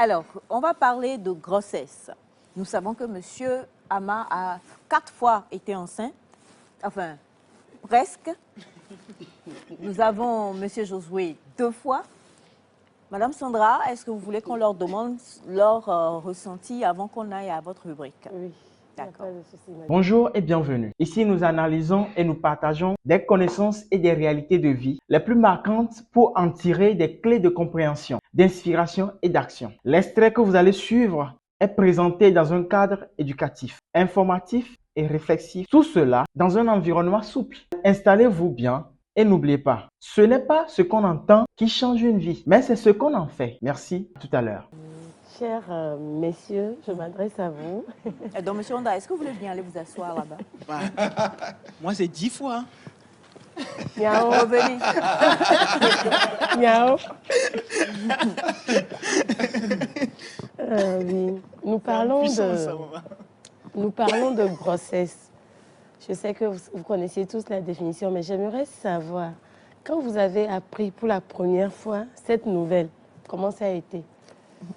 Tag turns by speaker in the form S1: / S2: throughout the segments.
S1: Alors, on va parler de grossesse. Nous savons que Monsieur Ama a 4 fois été enceinte, enfin, presque. Nous avons Monsieur Josué 2 fois. Madame Sandra, est-ce que vous voulez qu'on leur demande leur ressenti avant qu'on aille à votre rubrique?
S2: Oui.
S1: D'accord.
S3: Bonjour et bienvenue. Ici, nous analysons et nous partageons des connaissances et des réalités de vie les plus marquantes pour en tirer des clés de compréhension, d'inspiration et d'action. L'extrait que vous allez suivre est présenté dans un cadre éducatif, informatif et réflexif. Tout cela dans un environnement souple. Installez-vous bien et n'oubliez pas, ce n'est pas ce qu'on entend qui change une vie, mais c'est ce qu'on en fait. Merci, à tout à l'heure.
S2: Chers messieurs, je m'adresse à vous.
S1: Donc, Monsieur Honda, est-ce que vous voulez bien aller vous asseoir là-bas?
S4: Moi, c'est 10 fois. Hein.
S2: Miao.
S1: Revenez.
S2: Miao. Oui. Nous parlons de grossesse. Je sais que vous connaissez tous la définition, mais j'aimerais savoir, quand vous avez appris pour la première fois cette nouvelle, comment ça a été?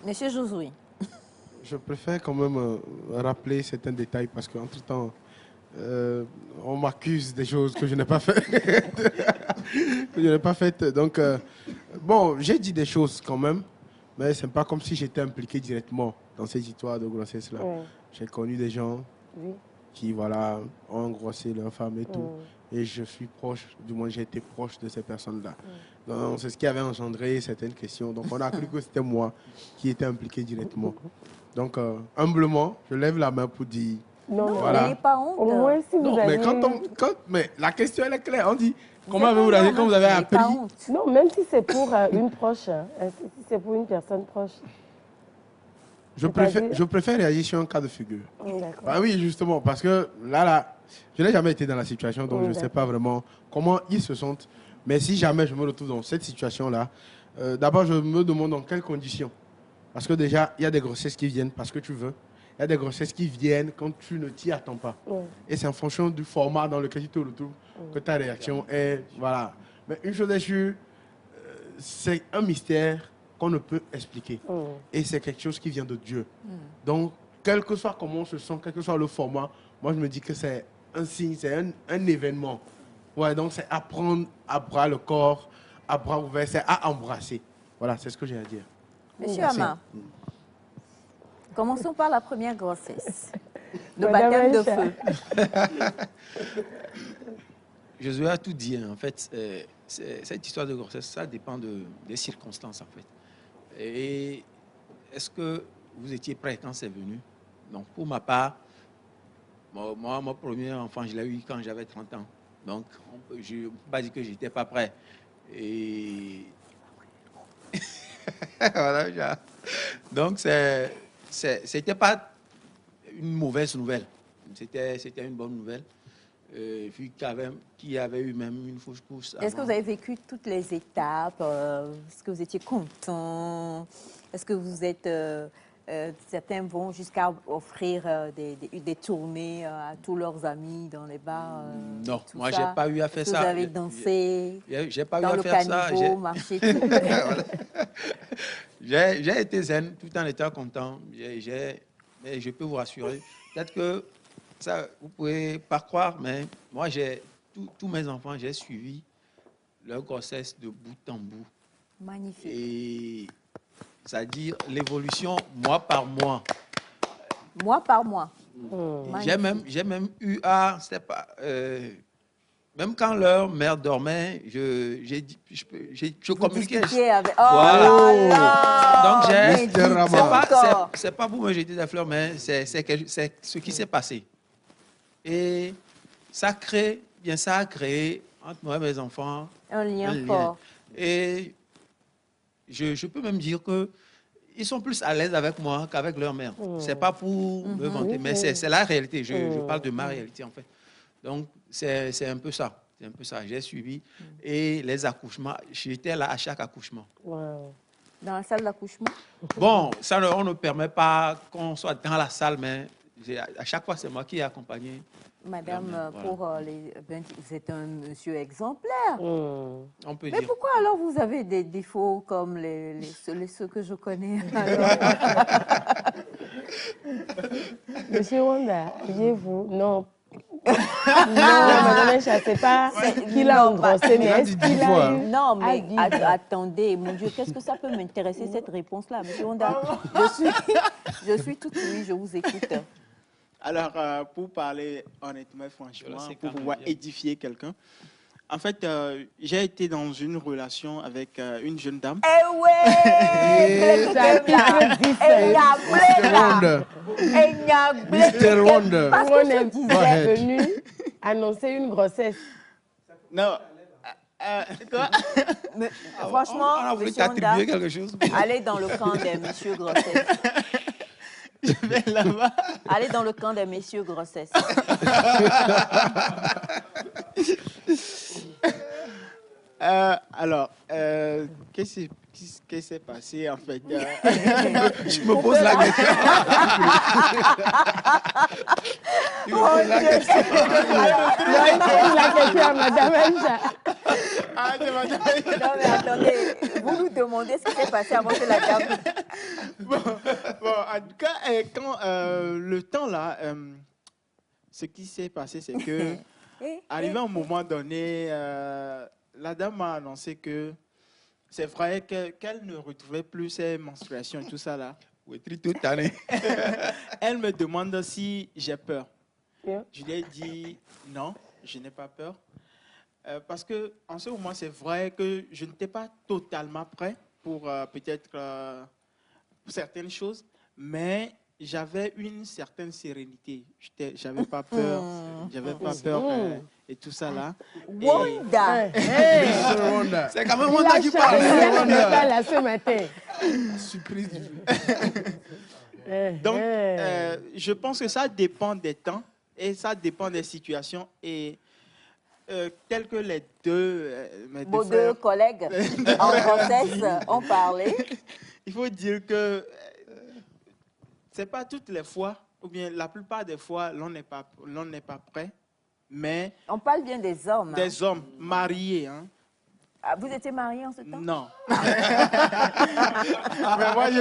S1: Monsieur Josué.
S5: Je préfère quand même rappeler certains détails parce qu'entre-temps, on m'accuse des choses que je n'ai pas faites. Donc, bon, j'ai dit des choses quand même, mais ce n'est pas comme si j'étais impliqué directement dans ces histoires de grossesse-là.
S2: Ouais.
S5: J'ai connu des gens qui, voilà, ont grossé leur femme et tout. Et je suis proche, du moins j'ai été proche de ces personnes-là. Donc c'est ce qui avait engendré certaines questions. Donc on a cru que c'était moi qui étais impliqué directement. Donc humblement, je lève la main pour dire...
S1: Non,
S5: voilà.
S1: n'ayez pas honte.
S2: Au moins, si vous
S5: Non,
S2: avez...
S5: mais la question elle est claire. On dit, comment avez-vous réagi quand vous avez appris?
S1: Pas honte.
S2: Non, même si c'est pour une proche, hein, si c'est pour une personne proche.
S5: Je préfère réagir sur un cas de figure.
S2: D'accord.
S5: Ah oui, justement, parce que là, je n'ai jamais été dans la situation, donc je ne sais pas vraiment comment ils se sentent. Mais si jamais je me retrouve dans cette situation-là, d'abord, je me demande dans quelles conditions. Parce que déjà, il y a des grossesses qui viennent parce que tu veux. Il y a des grossesses qui viennent quand tu ne t'y attends pas. Et c'est en fonction du format dans lequel tu te retrouves que ta réaction est... Voilà. Mais une chose est sûre, c'est un mystère qu'on ne peut expliquer. Et c'est quelque chose qui vient de Dieu. Donc, quel que soit comment on se sent, quel que soit le format, moi je me dis que c'est un signe, c'est un événement. Ouais, donc c'est à prendre à bras le corps, à bras ouverts, c'est à embrasser. Voilà, c'est ce que j'ai à dire.
S1: Monsieur Ama, commençons par la première grossesse. Le
S2: Madame
S1: baptême de
S2: Aïcha.
S1: feu.
S4: Josué a tout dit. Hein. En fait, cette histoire de grossesse, ça dépend des circonstances, en fait. Et est-ce que vous étiez prêt quand c'est venu? Donc, pour ma part, moi, mon premier enfant, je l'ai eu quand j'avais 30 ans. Donc, je ne peux pas dire que je n'étais pas prêt. Et voilà. Donc, c'était pas une mauvaise nouvelle. C'était une bonne nouvelle. Puis qui avait eu même une fausse couche.
S1: Est-ce que vous avez vécu toutes les étapes? Est-ce que vous étiez content? Est-ce que vous êtes... certains vont jusqu'à offrir des tournées à tous leurs amis dans les bars.
S4: Non, moi, je n'ai pas eu à faire ça.
S1: Vous avez dansé
S4: j'ai pas eu
S1: dans
S4: à
S1: le
S4: faire ça.
S1: caniveau, marché, tout.
S4: Voilà. J'ai été zen tout en étant content. Mais je peux vous rassurer. Peut-être que ça, vous ne pouvez pas croire, mais moi, tous mes enfants, j'ai suivi leur grossesse de bout en bout.
S1: Magnifique.
S4: Et c'est-à-dire l'évolution mois par mois.
S1: Mois par mois.
S4: J'ai même eu à... même quand leur mère dormait, je communiquais.
S1: Avec...
S4: Voilà.
S1: Oh
S4: Donc, c'est pas pour me jeter des fleurs, mais c'est ce qui s'est passé. Et ça a créé entre moi et mes enfants
S1: un lien fort.
S4: Et je peux même dire qu'ils sont plus à l'aise avec moi qu'avec leur mère. C'est pas pour me vanter, mais c'est la réalité. Je parle de ma réalité, en fait. Donc, c'est un peu ça. C'est un peu ça. J'ai suivi. Et les accouchements, j'étais là à chaque accouchement.
S1: Wow. Dans la salle d'accouchement?
S4: Bon, ça, on ne permet pas qu'on soit dans la salle, mais à chaque fois, c'est moi qui ai accompagné
S1: Madame,
S4: Voilà.
S1: pour vous êtes un monsieur exemplaire.
S2: Hmm.
S4: On peut
S1: Mais
S4: dire.
S1: pourquoi alors vous avez des défauts comme ceux que je connais alors?
S2: Monsieur Wanda, vous non. Non, madame Echa, c'est pas qu'il a
S1: Non,
S2: engrossé, mais est-ce qu'il a eu
S1: Non, mais
S2: à vivre?
S1: attendez, mon Dieu, qu'est-ce que ça peut m'intéresser cette réponse-là, monsieur Honda? Je suis toute oui, je vous écoute.
S6: Alors, pour parler honnêtement et franchement,
S4: c'est
S6: pour
S4: quand
S6: pouvoir
S4: même bien.
S6: édifier quelqu'un, en fait, j'ai été dans une relation avec une jeune dame.
S1: Eh ouais!
S5: Mr. Wonder.
S1: Parce
S2: On
S1: que je
S2: est
S1: disais,
S2: venu annoncer une grossesse.
S6: Non. Quoi?
S1: mais, franchement,
S4: On a voulu
S1: monsieur Honda,
S4: t'attribuer quelque chose.
S1: allez dans le camp des messieurs grossesse.
S6: Je vais là-bas.
S1: Allez dans le camp des messieurs grossesse.
S6: Alors, qu'est-ce qui s'est passé en fait?
S4: Je me pose la question. Je me pose la question.
S2: Non, il pose la question à madame Echa.
S6: Ah, c'est madame.
S1: Non mais attendez, vous nous demandez ce qui s'est passé avant que la dame...
S6: Bon, en tout cas, quand le temps là, ce qui s'est passé, c'est que, arrivé à un moment donné, la dame m'a annoncé que c'est vrai qu'elle ne retrouvait plus ses menstruations et tout ça là.
S4: Oui, toute année.
S6: Elle me demande si j'ai peur.
S2: Yeah.
S6: Je lui ai dit non, je n'ai pas peur. Parce que en ce moment, c'est vrai que je n'étais pas totalement prêt pour peut-être certaines choses, mais j'avais une certaine sérénité. J'avais pas peur, et tout ça là.
S1: Wanda!
S5: Mr. Wonder.
S4: C'est quand même
S2: Il
S4: Wanda
S2: a
S4: qui
S2: changé
S4: parle.
S2: ça là ce matin.
S5: Surprise du jour.
S6: Donc, je pense que ça dépend des temps et ça dépend des situations. Et tels que les mes
S1: Vos
S6: deux
S1: deux
S6: frères,
S1: collègues en grossesse ont parlé.
S6: il faut dire que c'est pas toutes les fois, ou bien la plupart des fois, l'on n'est pas prêt, mais
S1: On parle bien des hommes. Hein.
S6: des hommes mariés, hein.
S1: Ah, vous étiez mariés en ce temps?
S6: Non. Mais moi,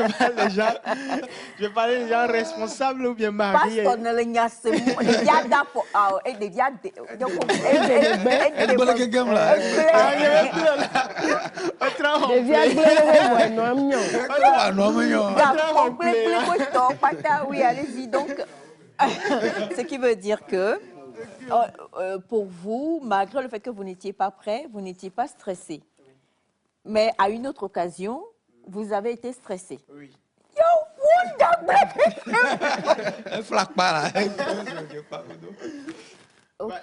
S6: je parle des gens responsables ou bien mariés.
S1: Parce qu'on a le nyas, des via d'apo, et des via de,
S4: Elle connaît quelqu'un là.
S2: Devient bleu, non, non.
S4: Ah non, mais non.
S1: Oui, allez-y. Donc, ce qui veut dire que pour vous, malgré le fait que vous n'étiez pas prêt, vous n'étiez pas stressé. Mais à une autre occasion, vous avez été stressé.
S6: Oui.
S1: Yo, Wanda,
S4: Elle flaque pas là.
S6: Bah,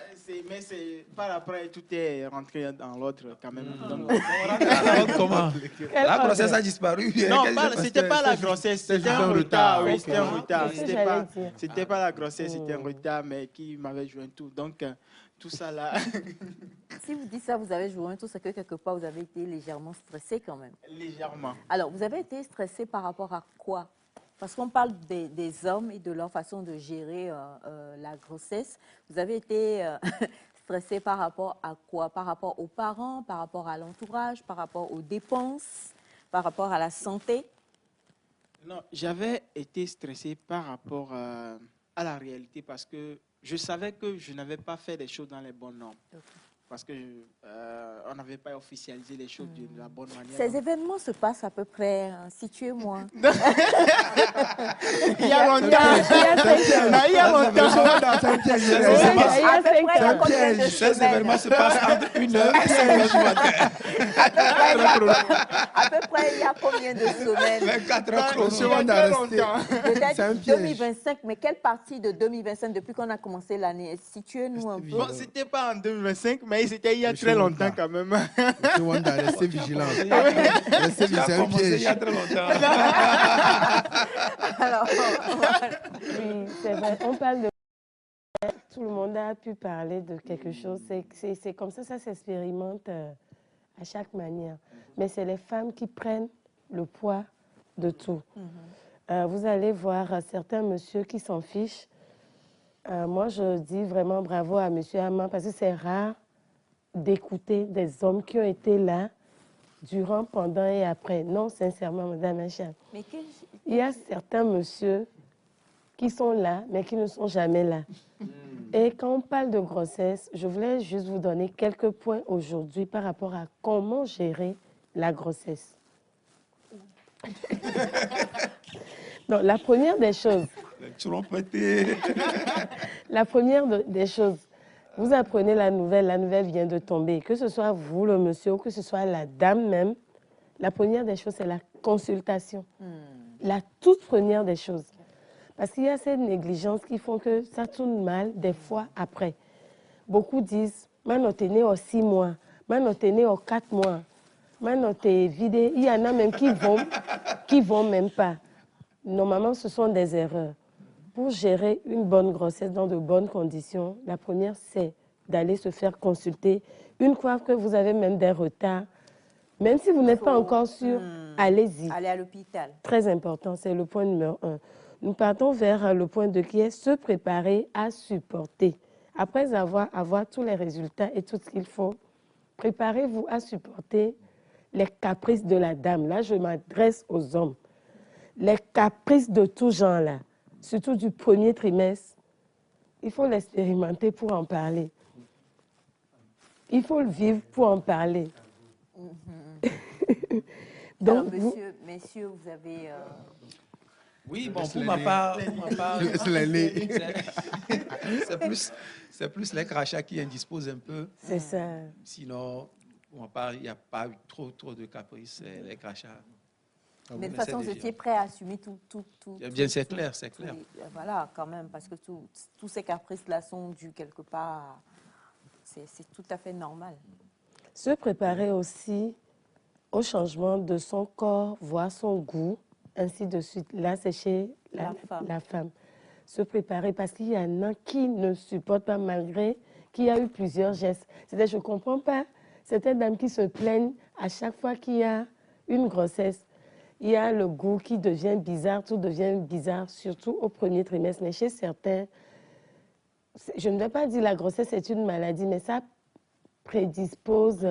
S6: mais c'est par après, tout est rentré dans l'autre quand même. Donc,
S4: Alors, comment? La grossesse a disparu.
S6: non, c'était pas la grossesse, c'était un retard. Oui, c'était un retard.
S2: C'est ce que j'allais dire.
S6: C'était pas la grossesse, c'était un retard, mais qui m'avait joué un tour. Donc, tout ça là,
S1: Si vous dites ça, vous avez joué un tour, c'est que quelque part, vous avez été légèrement stressé quand même.
S6: légèrement.
S1: Alors, vous avez été stressé par rapport à quoi? Parce qu'on parle des hommes et de leur façon de gérer la grossesse. Vous avez été stressé par rapport à quoi? Par rapport aux parents, par rapport à l'entourage, par rapport aux dépenses, par rapport à la santé?
S6: Non, j'avais été stressé par rapport à la réalité parce que je savais que je n'avais pas fait les choses dans les bonnes normes.
S1: Okay.
S6: Parce que on n'avait pas officialisé les choses de la bonne manière.
S1: Ces événements se passent à peu près, situez-moi.
S6: Il y a longtemps. Il y a longtemps.
S4: Ces événements se passent entre 1h et 5h du matin.
S1: À peu près, il y a combien de semaines?
S4: 24 heures chrono.
S1: Peut-être 2025, mais quelle partie de 2025 depuis qu'on a commencé l'année? Situez-nous un peu.
S6: Bon, c'était pas en 2025, mais c'était il y a très longtemps quand même.
S5: Monsieur Wanda, restez vigilant. Restez
S4: Ça a
S5: vigilant, c'est un
S4: commencé il y a
S5: piège.
S4: très longtemps.
S1: Alors,
S2: Oui, c'est vrai. On parle de... Tout le monde a pu parler de quelque chose. C'est comme ça s'expérimente à chaque manière. Mais c'est les femmes qui prennent le poids de tout. Vous allez voir certains messieurs qui s'en fichent. Moi, je dis vraiment bravo à M. Ama parce que c'est rare d'écouter des hommes qui ont été là durant, pendant et après. Non, sincèrement, Madame Acham.
S1: Mais
S2: Il y a certains messieurs qui sont là, mais qui ne sont jamais là. Et quand on parle de grossesse, je voulais juste vous donner quelques points aujourd'hui par rapport à comment gérer la grossesse. Donc, la première des choses, la première des choses, vous apprenez la nouvelle vient de tomber. Que ce soit vous, le monsieur, ou que ce soit la dame même, la première des choses, c'est la consultation. La toute première des choses. Parce qu'il y a cette négligence qui font que ça tourne mal des fois après. Beaucoup disent, maintenant t'es né aux 6 mois, maintenant t'es né aux 4 mois, maintenant t'es vidé. Il y en a même qui vont même pas. Normalement, ce sont des erreurs. Pour gérer une bonne grossesse dans de bonnes conditions, la première, c'est d'aller se faire consulter. Une fois que vous avez même des retards, même si vous n'êtes pas encore sûr, allez-y.
S1: Aller à l'hôpital.
S2: Très important, c'est le point numéro 1. Nous partons vers le point 2 qui est se préparer à supporter. Après avoir tous les résultats et tout ce qu'il faut, préparez-vous à supporter les caprices de la dame. Là, je m'adresse aux hommes. Les caprices de tout genre, là, surtout du premier trimestre, il faut l'expérimenter pour en parler. Il faut le vivre pour en parler.
S1: Donc, alors, messieurs, vous avez...
S4: Oui, bon, pour ma part, c'est plus les crachats qui indisposent un peu.
S2: C'est ça.
S4: Sinon, pour ma part, il n'y a pas eu trop de caprices, les crachats.
S1: Mais de toute façon, vous étiez prêt à assumer tout.
S4: Eh bien, c'est clair, c'est clair.
S1: Voilà, quand même, parce que tous ces caprices-là sont dus quelque part. C'est tout à fait normal.
S2: Se préparer aussi au changement de son corps, voir son goût, ainsi de suite. Là, c'est chez la femme. Se préparer parce qu'il y en a qui ne supportent pas malgré qu'il y a eu plusieurs gestes. C'est-à-dire, je ne comprends pas certaines dames qui se plaignent à chaque fois qu'il y a une grossesse. Il y a le goût qui devient bizarre, tout devient bizarre, surtout au premier trimestre. Mais chez certains, je ne vais pas dire la grossesse est une maladie, mais ça prédispose...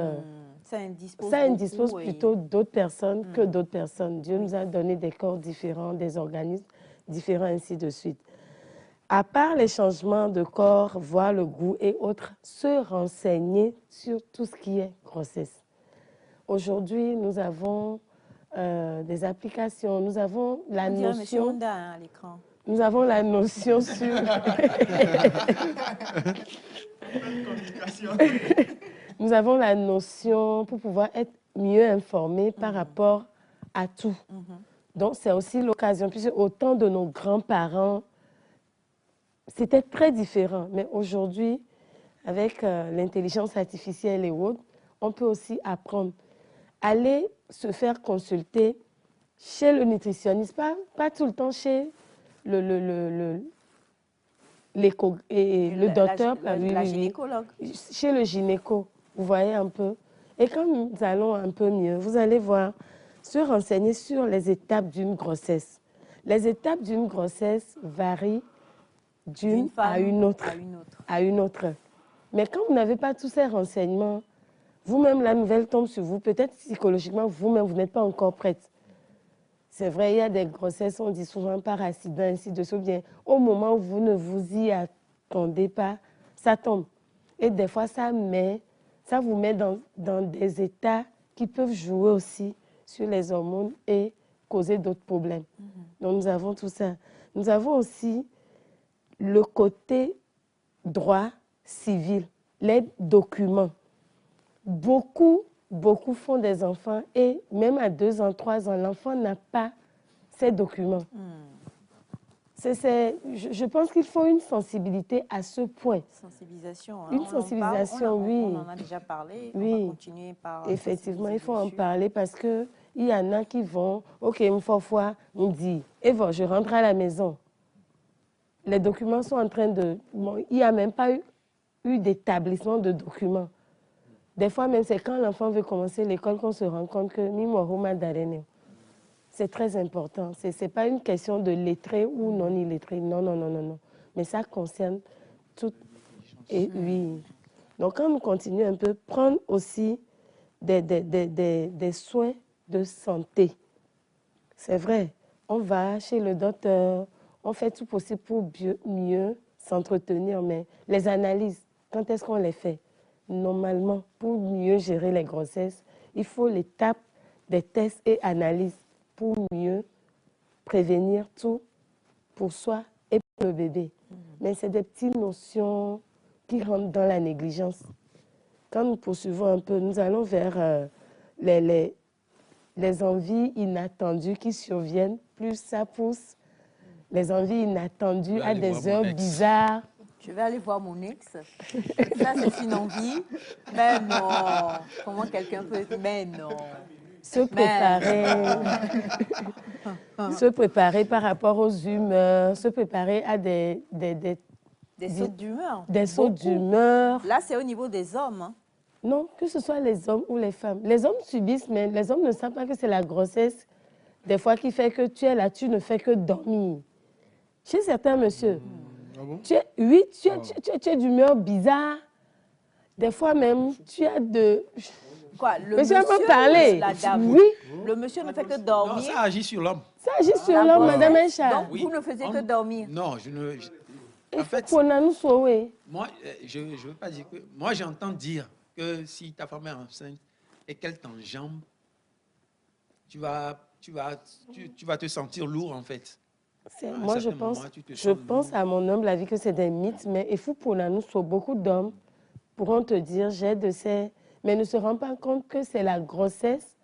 S2: Ça indispose plutôt d'autres personnes que d'autres personnes. Dieu nous a donné des corps différents, des organismes différents, ainsi de suite. À part les changements de corps, voir le goût et autres, se renseigner sur tout ce qui est grossesse. Aujourd'hui, nous avons des applications, nous avons la notion...
S1: Honda, hein, à l'écran.
S2: Nous avons la notion sur... Nous avons la notion pour pouvoir être mieux informés par rapport à tout. Donc, c'est aussi l'occasion, puisque au temps de nos grands-parents, c'était très différent. Mais aujourd'hui, avec l'intelligence artificielle et autres, on peut aussi apprendre. Aller se faire consulter chez le nutritionniste, pas tout le temps chez le docteur.
S1: La gynécologue.
S2: Chez le gynéco. Vous voyez un peu. Et quand nous allons un peu mieux, vous allez voir, se renseigner sur les étapes d'une grossesse. Les étapes d'une grossesse varient d'une à une autre. Mais quand vous n'avez pas tous ces renseignements, vous-même, la nouvelle tombe sur vous. Peut-être psychologiquement, vous-même, vous n'êtes pas encore prête. C'est vrai, il y a des grossesses, on dit souvent par accident, ainsi de suite. Bien, au moment où vous ne vous y attendez pas, ça tombe. Et des fois, ça vous met dans des états qui peuvent jouer aussi sur les hormones et causer d'autres problèmes. Donc, nous avons tout ça. Nous avons aussi le côté droit civil, les documents. Beaucoup font des enfants et même à 2 ans, 3 ans, l'enfant n'a pas ces documents. Je pense qu'il faut une sensibilité à ce point.
S1: Sensibilisation. Hein.
S2: Une sensibilisation, oui.
S1: On en a déjà parlé.
S2: Oui.
S1: On va continuer par...
S2: Effectivement, il faut en parler parce qu'il y en a qui vont, ok, une fois, on dit, et voilà, je rentre à la maison. Les documents sont en train de... Bon, il n'y a même pas eu d'établissement de documents. Des fois, même, c'est quand l'enfant veut commencer l'école qu'on se rend compte que Mimoruma Darene. C'est très important. Ce n'est pas une question de lettré ou non illettré. Non. mais ça concerne tout. Et oui. Donc, quand on continue un peu, prendre aussi des soins de santé. C'est vrai, on va chez le docteur, on fait tout possible pour mieux s'entretenir, mais les analyses, quand est-ce qu'on les fait? Normalement, pour mieux gérer les grossesses, il faut l'étape des tests et analyses pour mieux prévenir tout pour soi et pour le bébé. Mais c'est des petites notions qui rentrent dans la négligence. Quand nous poursuivons un peu, nous allons vers les envies inattendues qui surviennent, plus ça pousse. Les envies inattendues à des heures bizarres.
S1: Je vais aller voir mon ex. Ça, c'est une envie. Mais non. Comment quelqu'un peut... Mais non.
S2: Se préparer par rapport aux humeurs, se préparer à des
S1: sautes d'humeur.
S2: Des sautes d'humeur.
S1: Là, c'est au niveau des hommes. Hein.
S2: Non, que ce soit les hommes ou les femmes. Les hommes subissent, mais les hommes ne savent pas que c'est la grossesse, des fois, qui fait que tu es là, tu ne fais que dormir. Chez certains messieurs, tu es d'humeur bizarre. Des fois même, tu as de...
S1: Quoi, le
S2: monsieur peut parler.
S1: La dame.
S2: Oui.
S1: Le monsieur ne fait que dormir.
S4: Non, ça agit sur l'homme.
S2: Ça agit sur l'homme, madame Aïcha.
S1: Donc, vous ne faisiez que dormir.
S4: Non, je ne... En fait,
S2: moi,
S4: je ne veux pas dire que... Moi, j'entends dire que si ta femme est enceinte et qu'elle t'enjambe, tu vas te sentir lourd, en fait.
S2: Moi, je pense à mon humble avis que c'est des mythes, mais il faut pour nous, beaucoup d'hommes pourront te dire, j'ai de ces... Mais ne se rendent pas compte que c'est la grossesse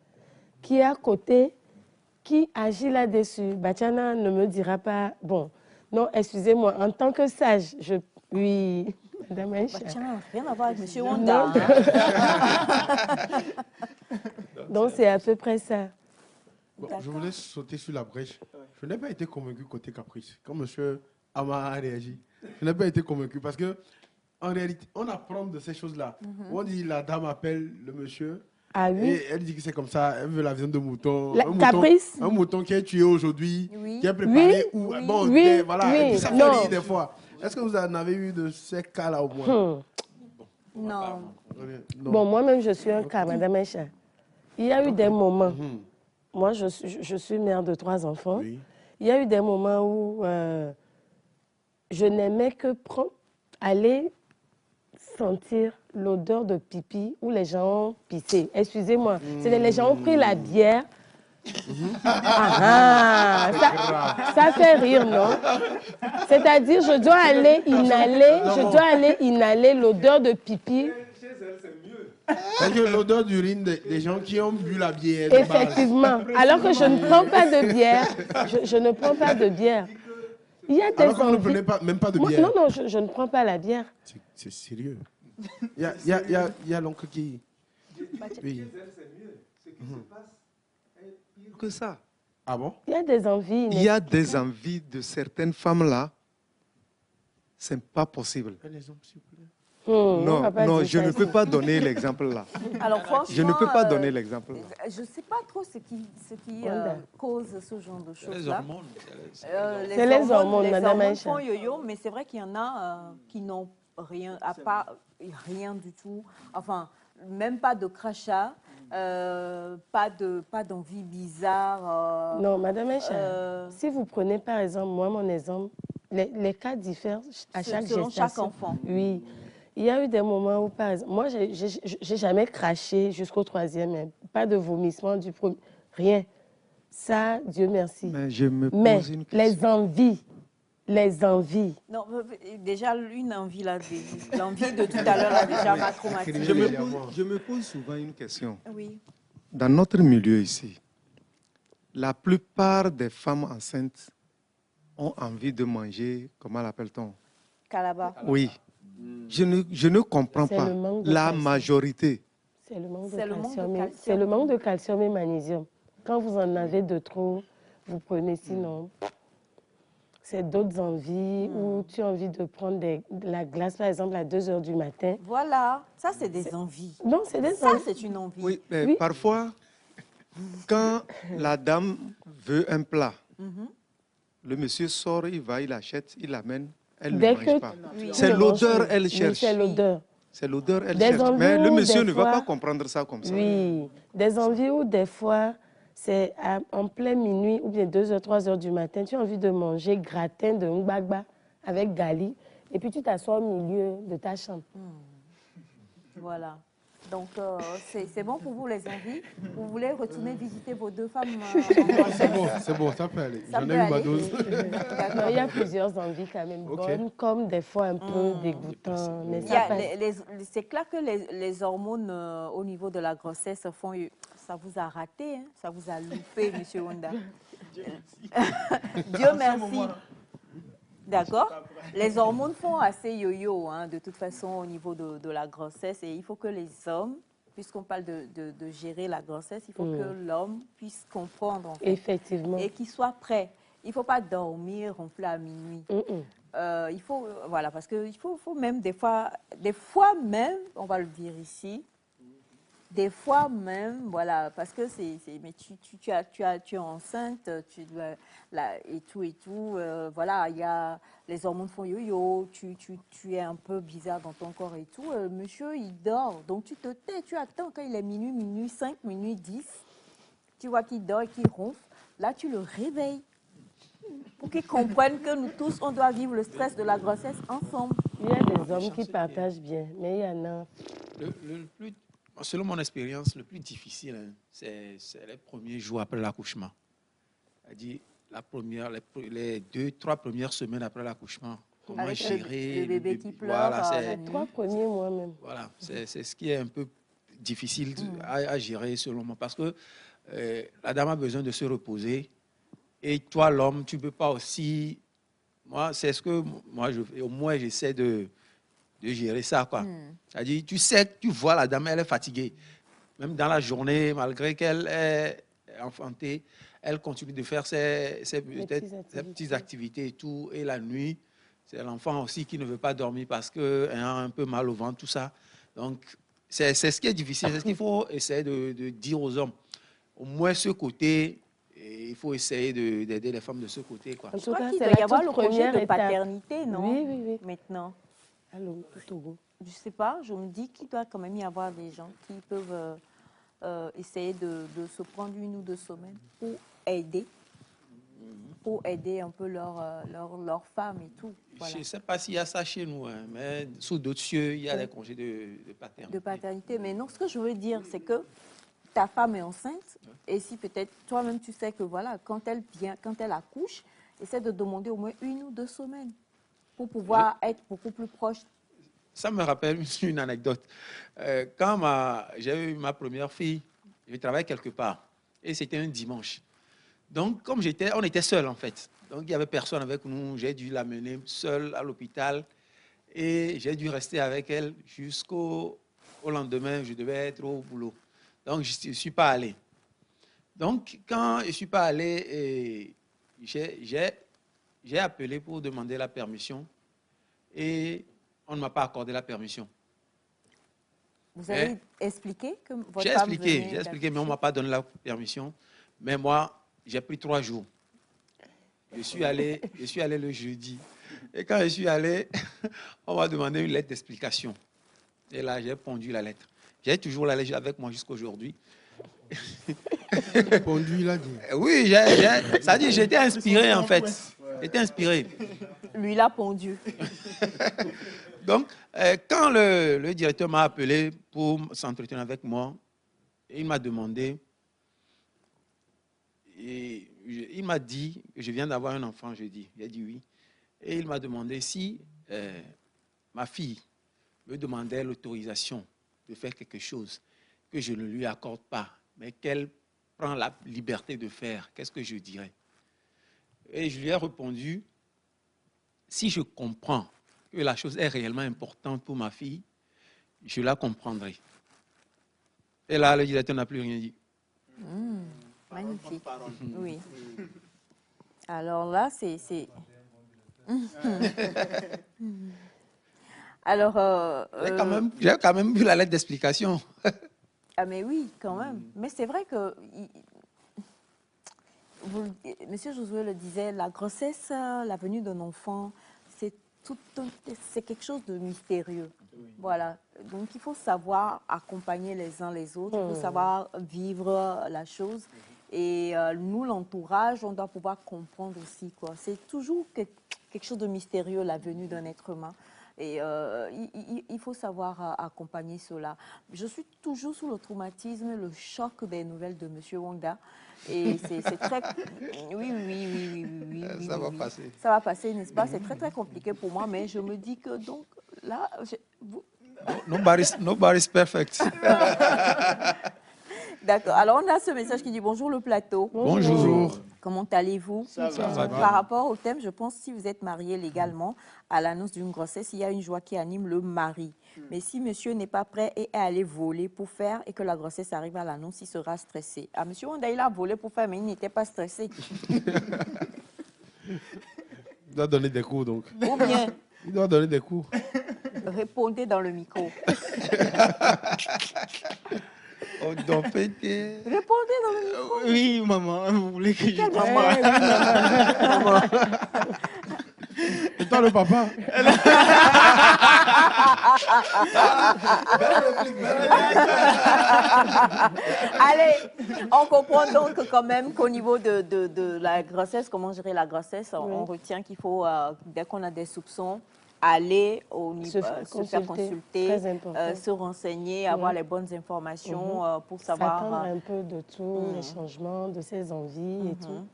S2: qui est à côté, qui agit là-dessus. Batiana ne me dira pas... Bon, non, excusez-moi, en tant que sage, oui, madame Aïcha.
S1: Batiana n'a rien à voir avec monsieur Wanda.
S2: Donc, c'est à peu près ça.
S5: Bon, je voulais sauter sur la brèche. Je n'ai pas été convaincu côté caprice. Quand monsieur Ama a réagi, je n'ai pas été convaincu parce que en réalité, on apprend de ces choses-là. On dit la dame appelle le monsieur.
S2: Ah oui.
S5: Et elle dit que c'est comme ça, elle veut la viande de mouton.
S2: Caprice.
S5: Un mouton qui est tué aujourd'hui,
S1: oui.
S5: qui est préparé.
S2: Oui.
S5: Ou, bon,
S2: oui.
S5: Voilà.
S2: Oui.
S5: Et puis ça fait rire des fois. Est-ce que vous en avez eu de ces cas-là au moins?
S1: Non.
S2: Bon, moi-même, je suis un cas, madame Aïcha. Il y a eu des moments. Moi, je suis mère de 3 enfants.
S5: Oui.
S2: Il y a eu des moments où je n'aimais que aller sentir l'odeur de pipi où les gens ont pissé. Excusez-moi. Les gens ont pris la bière. Ça fait rire, non? C'est-à-dire, je dois aller inhaler l'odeur de pipi.
S5: C'est que l'odeur d'urine des gens qui ont bu la bière.
S2: Effectivement. Alors que je ne prends pas de bière. Je ne prends pas de bière. Il y a des
S5: Alors que vous ne prenez même pas de bière.
S2: Non, je ne prends pas la bière.
S5: C'est sérieux. Il y a l'oncle qui... Oui.
S7: Que ça.
S5: Ah bon?
S2: Il y a des envies.
S7: Il y a des envies de certaines femmes-là. Ce n'est pas possible. Non, je ne peux pas donner l'exemple là.
S1: Alors, franchement,
S7: je ne peux pas donner l'exemple là.
S1: Je ne sais pas trop ce qui cause ce genre de choses-là.
S4: Les hormones.
S2: C'est les hormones, madame Aïcha.
S1: Font yo-yo, mais c'est vrai qu'il y en a qui n'ont rien, à part rien du tout. Enfin, même pas de crachat, pas d'envie bizarre.
S2: Non, madame Aïcha, si vous prenez par exemple, moi, mon exemple, les cas diffèrent à chaque gestation.
S1: Chaque enfant.
S2: Oui. Il y a eu des moments où, par exemple, moi, j'ai jamais craché jusqu'au 3e, pas de vomissement du premier, rien. Ça, Dieu merci.
S7: Mais je me pose une question.
S2: Les envies.
S1: Non, déjà, une envie, là, l'envie de tout à l'heure, déjà m'a traumatisée.
S7: Je me pose souvent une question.
S1: Oui.
S7: Dans notre milieu ici, la plupart des femmes enceintes ont envie de manger, comment l'appelle-t-on?
S1: Calabar.
S7: Oui. Je ne comprends pas la majorité.
S2: C'est le manque de calcium et magnésium. Quand vous en avez de trop, vous prenez, sinon, c'est d'autres envies où tu as envie de prendre de la glace, par exemple, à 2 h du matin.
S1: Voilà, ça c'est des envies.
S2: Non, c'est des
S1: envies.
S2: Ça,
S1: c'est une envie.
S7: Oui, mais parfois, quand la dame veut un plat, le monsieur sort, il va, il achète, il l'amène. elle ne
S2: Dès
S7: mange
S2: que
S7: pas.
S1: Oui.
S7: C'est
S2: tu manges,
S7: l'odeur, elle
S2: oui,
S7: cherche.
S2: c'est l'odeur.
S7: C'est l'odeur, elle
S2: Des
S7: cherche.
S2: envies
S7: Mais le
S2: où,
S7: monsieur
S2: des
S7: ne va
S2: fois-
S7: pas comprendre ça comme ça.
S2: Oui, des envies où des fois, c'est en plein minuit ou bien 2h, 3h du matin, tu as envie de manger gratin de ngbagba avec gali et puis tu t'assois au milieu de ta chambre.
S1: Voilà. Donc, c'est bon pour vous, les envies. Vous voulez retourner visiter vos deux femmes
S5: C'est bon, ça peut aller.
S1: Ça
S5: J'en
S1: peut
S5: ai eu ma
S1: aller.
S5: dose.
S2: Non, il y a plusieurs envies quand même
S5: Ok.
S2: bonnes, comme des fois un peu dégoûtantes, mais
S1: Il y
S2: ça
S1: a
S2: passe.
S1: c'est clair que les hormones au niveau de la grossesse font... Ça vous a raté, hein? Ça vous a loupé, Monsieur Honda. Dieu merci. D'accord. Les hormones font assez yo-yo, hein, de toute façon, au niveau de la grossesse. Et il faut que les hommes, puisqu'on parle de gérer la grossesse, il faut que l'homme puisse comprendre, en fait,
S2: Effectivement.
S1: et qu'il soit prêt. Il ne faut pas dormir ronfler à minuit. Il faut, voilà, parce qu'il faut même des fois même, on va le dire ici, des fois même, voilà, parce que mais tu es enceinte, tu dois, là, et tout, voilà, il y a, les hormones font yo-yo, tu es un peu bizarre dans ton corps et tout, monsieur, il dort, donc tu te tais, tu attends quand il est minuit, minuit 5, minuit 10, tu vois qu'il dort et qu'il ronfle, là, tu le réveilles pour qu'ils comprennent que nous tous, on doit vivre le stress de la grossesse ensemble.
S2: Il y a des hommes qui partagent bien, mais il y en a...
S4: Selon mon expérience, le plus difficile, hein, c'est les premiers jours après l'accouchement. C'est-à-dire les 2-3 premières semaines après l'accouchement. Comment
S1: Avec
S4: gérer
S1: le bébé qui pleure
S4: voilà,
S1: la nuit.
S2: 3 premiers mois même.
S4: Voilà, c'est ce qui est un peu difficile à gérer selon moi. Parce que la dame a besoin de se reposer. Et toi, l'homme, tu ne peux pas aussi... Moi, c'est ce que au moins j'essaie de gérer ça, quoi. C'est-à-dire, tu sais, tu vois la dame, elle est fatiguée. Même dans la journée, malgré qu'elle est enfantée, elle continue de faire ses petites activités et tout. Et la nuit, c'est l'enfant aussi qui ne veut pas dormir parce qu'elle a un peu mal au ventre, tout ça. Donc, c'est ce qui est difficile. C'est ce qu'il faut essayer de dire aux hommes. Au moins, ce côté, et il faut essayer d'aider les femmes de ce côté, quoi.
S2: En
S1: Je
S2: tout
S1: crois
S2: cas,
S1: qu'il
S2: c'est
S1: doit y
S2: la
S1: avoir
S2: toute
S1: le congé
S2: première
S1: de
S2: étape.
S1: paternité, non?
S2: Oui.
S1: Maintenant.
S2: Allô, Togo.
S1: Je ne sais pas, je me dis qu'il doit quand même y avoir des gens qui peuvent essayer de se prendre 1 ou 2 semaines pour aider un peu leurs femmes et tout. Voilà.
S4: Je ne sais pas s'il y a ça chez nous, hein, mais sous d'autres cieux, il y a des congés de paternité.
S1: De paternité. Mais non, ce que je veux dire, c'est que ta femme est enceinte et si peut-être toi-même tu sais que voilà, quand elle accouche, essaie de demander au moins 1 ou 2 semaines pour pouvoir être beaucoup plus proche.
S4: Ça me rappelle une anecdote. Quand j'ai eu ma première fille, je travaillais quelque part et c'était un dimanche. Donc, comme on était seuls en fait. Donc, il n'y avait personne avec nous. J'ai dû l'amener seule à l'hôpital et j'ai dû rester avec elle jusqu'au lendemain. Je devais être au boulot. Donc, je ne suis pas allé. Donc, quand je ne suis pas allé, j'ai appelé pour demander la permission et on ne m'a pas accordé la permission.
S1: Vous avez expliqué que votre
S4: J'ai
S1: femme
S4: expliqué, mais on ne m'a pas donné la permission. Mais moi, j'ai pris 3 jours. Je suis allé le jeudi. Et quand je suis allé, on m'a demandé une lettre d'explication. Et là, j'ai pondu la lettre. J'ai toujours la lettre avec moi jusqu'à aujourd'hui.
S5: Pondu, il a dit.
S4: Oui, ça dit, j'étais inspiré en fait. J'étais inspiré.
S1: Lui l'a pondu.
S4: Donc, quand le directeur m'a appelé pour s'entretenir avec moi, il m'a demandé, et il m'a dit que je viens d'avoir un enfant jeudi. J'ai dit oui. Et il m'a demandé si ma fille me demandait l'autorisation de faire quelque chose que je ne lui accorde pas, mais qu'elle prend la liberté de faire. Qu'est-ce que je dirais? Et je lui ai répondu, si je comprends que la chose est réellement importante pour ma fille, je la comprendrai. Et là, le directeur n'a plus rien dit.
S1: Magnifique. Oui. Alors là, c'est... Alors...
S4: J'ai quand même vu la lettre d'explication.
S1: Ah mais oui, quand même. Mais c'est vrai que... Monsieur Josué le disait, la grossesse, la venue d'un enfant, c'est quelque chose de mystérieux. Voilà. Donc, il faut savoir accompagner les uns les autres, il faut savoir vivre la chose. Et nous, l'entourage, on doit pouvoir comprendre aussi, quoi. C'est toujours quelque chose de mystérieux, la venue d'un être humain. Et il faut savoir accompagner cela. Je suis toujours sous le traumatisme, le choc des nouvelles de M. Wanga. Et c'est très... Oui.
S4: Ça va passer.
S1: Ça va passer, n'est-ce pas? C'est très, très compliqué pour moi, mais je me dis que donc, là...
S4: Nobody's perfect.
S1: D'accord. Alors, on a ce message qui dit « Bonjour le plateau ».
S5: Bonjour.
S1: Comment allez-vous?
S6: Ça va.
S1: Par rapport au thème, je pense que si vous êtes marié légalement, à l'annonce d'une grossesse, il y a une joie qui anime le mari. Mais si monsieur n'est pas prêt et est allé voler pour faire et que la grossesse arrive à l'annonce, il sera stressé. Ah, monsieur Wanda, il a volé pour faire, mais il n'était pas stressé.
S5: Il doit donner des cours, donc.
S1: Ou bien,
S5: Il doit donner des cours.
S1: répondez dans le micro.
S4: Oh, donc, pété.
S1: Répondez dans le micro.
S6: Oui, maman, vous voulez que je
S5: Maman. Et toi, le papa?
S1: Allez, on comprend donc quand même qu'au niveau de la grossesse, comment gérer la grossesse, on retient qu'il faut, dès qu'on a des soupçons, aller au niveau, se faire consulter, se renseigner, avoir les bonnes informations pour savoir...
S2: S'attendre un peu de tout, les changements, de ses envies et tout.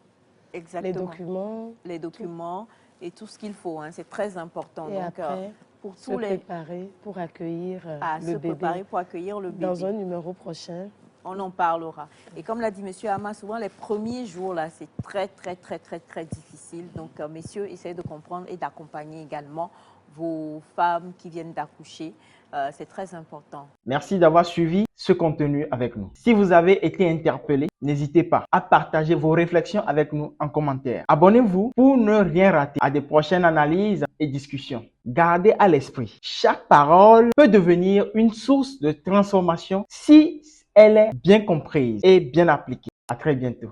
S1: Exactement. Les documents et tout ce qu'il faut, hein, c'est très important.
S2: Et
S1: donc,
S2: après,
S1: pour
S2: se
S1: tous les...
S2: préparer pour accueillir
S1: se préparer pour accueillir le bébé.
S2: Dans un numéro prochain.
S1: On en parlera. Et comme l'a dit M. Ama, souvent les premiers jours, là, c'est très difficile. Donc, messieurs, essayez de comprendre et d'accompagner également vos femmes qui viennent d'accoucher. C'est très important.
S3: Merci d'avoir suivi ce contenu avec nous. Si vous avez été interpellé, n'hésitez pas à partager vos réflexions avec nous en commentaire. Abonnez-vous pour ne rien rater à des prochaines analyses et discussions. Gardez à l'esprit, chaque parole peut devenir une source de transformation si elle est bien comprise et bien appliquée. À très bientôt.